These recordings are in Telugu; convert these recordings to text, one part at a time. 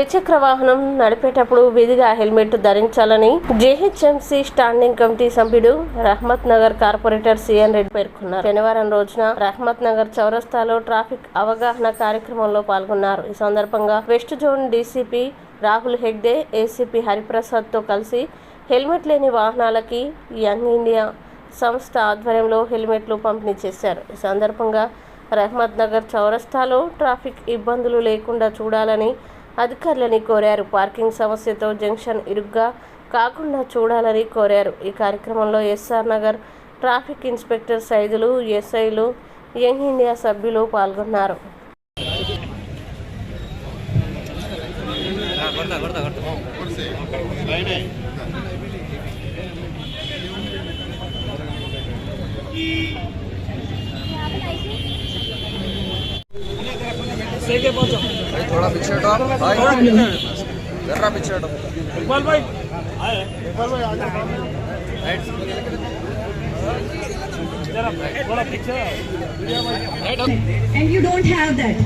ద్విచక్ర వాహనం నడిపేటప్పుడు విధిగా హెల్మెట్ ధరించాలని జేహెచ్ఎంసీ స్టాండింగ్ కమిటీ సభ్యుడు రహమత్ నగర్ కార్పొరేటర్ సిఎన్ రెడ్డి పేర్కొన్నారు. శనివారం రోజున రహమత్ నగర్ చౌరస్తాలో ట్రాఫిక్ అవగాహన కార్యక్రమంలో పాల్గొన్నారు. ఈ సందర్భంగా west zone DCP Rahul Hegde, ACP హరిప్రసాద్తో కలిసి హెల్మెట్ లేని వాహనాలకి యంగ్ ఇండియా సంస్థ ఆధ్వర్యంలో హెల్మెట్లు పంపిణీ చేశారు. ఈ సందర్భంగా రహమత్ నగర్ చౌరస్తాలో ట్రాఫిక్ ఇబ్బందులు లేకుండా చూడాలని అధికారులని కోరారు. పార్కింగ్ సమస్యతో జంక్షన్ ఇరుగ్గా కాకుండా చూడాలని కోరారు. ఈ కార్యక్రమంలో SR Nagar traffic inspector Saidulu, ఎస్ఐలు, యంగ్ ఇండియా సభ్యులు పాల్గొన్నారు. थोड़ा पीछे हटो भाई, जरा पीछे हटो। इकबाल भाई आए, इकबाल भाई आगे राइट, जरा थोड़ा पीछे right. And you don't have that.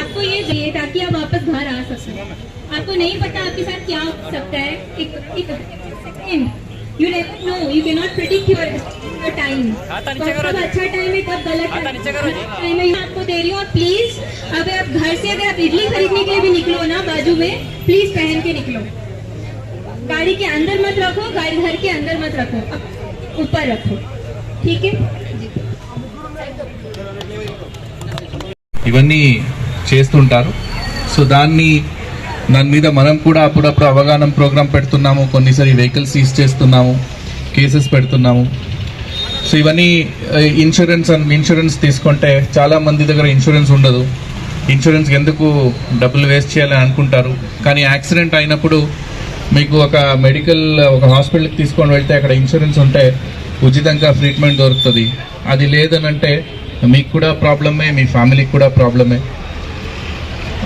आपको ये चाहिए ताकि आप वापस घर आ सकें. आपको नहीं पता आपके साथ क्या हो सकता है. एक second, you never know, you cannot predict your time. कब अच्छा टाइम है, कब गलत टाइम है, आपको दे रही हूँ. और प्लीज अब आप घर से अगर आप इडली खरीदने के लिए भी निकलो ना, बाजू में प्लीज पहन के निकलो. गाड़ी के अंदर मत रखो, गाड़ी घर के अंदर मत रखो, ऊपर रखो, ठीक है. ఇవన్నీ చేస్తుంటారు. సో దాని మీద మనం కూడా అప్పుడప్పుడు అవగాహన ప్రోగ్రాం పెడుతున్నాము. కొన్నిసారి వెహికల్ సీజ్ చేస్తున్నాము, కేసెస్ పెడుతున్నాము. సో ఇవన్నీ ఇన్సూరెన్స్ తీసుకుంటే చాలా మంది దగ్గర ఇన్సూరెన్స్ ఉండదు. ఇన్సూరెన్స్ ఎందుకు డబ్బులు వేస్ట్ చేయాలని అనుకుంటారు. కానీ యాక్సిడెంట్ అయినప్పుడు మీకు ఒక హాస్పిటల్కి తీసుకొని వెళ్తే అక్కడ ఇన్సూరెన్స్ ఉంటే ఉచితంగా ట్రీట్మెంట్ దొరుకుతుంది. అది లేదనంటే మీకు కూడా ప్రాబ్లమే, మీ ఫ్యామిలీకి కూడా ప్రాబ్లమే.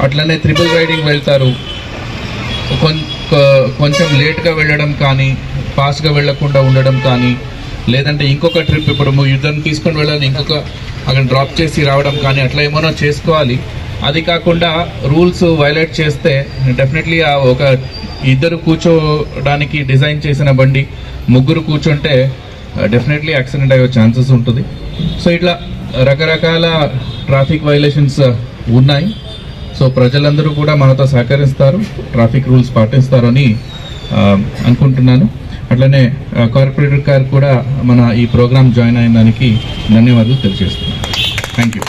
అట్లనే ట్రిపుల్ రైడింగ్ వెళ్తారు, కొంచెం లేట్గా వెళ్ళడం కానీ, ఫాస్ట్గా వెళ్ళకుండా ఉండడం కానీ, లేదంటే ఇంకొక ట్రిప్ ఇప్పుడు యుద్ధం తీసుకొని వెళ్ళాలి, ఇంకొక అక్కడ డ్రాప్ చేసి రావడం కానీ అట్లా ఏమైనా చేసుకోవాలి. అది కాకుండా రూల్స్ వైలేట్ చేస్తే డెఫినెట్లీ ఒక ఇద్దరు కూర్చోడానికి డిజైన్ చేసిన బండి ముగ్గురు కూర్చుంటే డెఫినెట్లీ యాక్సిడెంట్ అయ్యే ఛాన్సెస్ ఉంటుంది. సో ఇట్లా రకరకాల ట్రాఫిక్ వైలేషన్స్ ఉన్నాయి. సో ప్రజలందరూ కూడా మనతో సహకరిస్తారు, ట్రాఫిక్ రూల్స్ పాటిస్తారు అని అనుకుంటున్నాను. అట్లనే కార్పొరేటర్ గారు కూడా మన ఈ ప్రోగ్రామ్ జాయిన్ అయిన దానికి ధన్యవాదాలు తెలియజేస్తున్నాను. Thank you.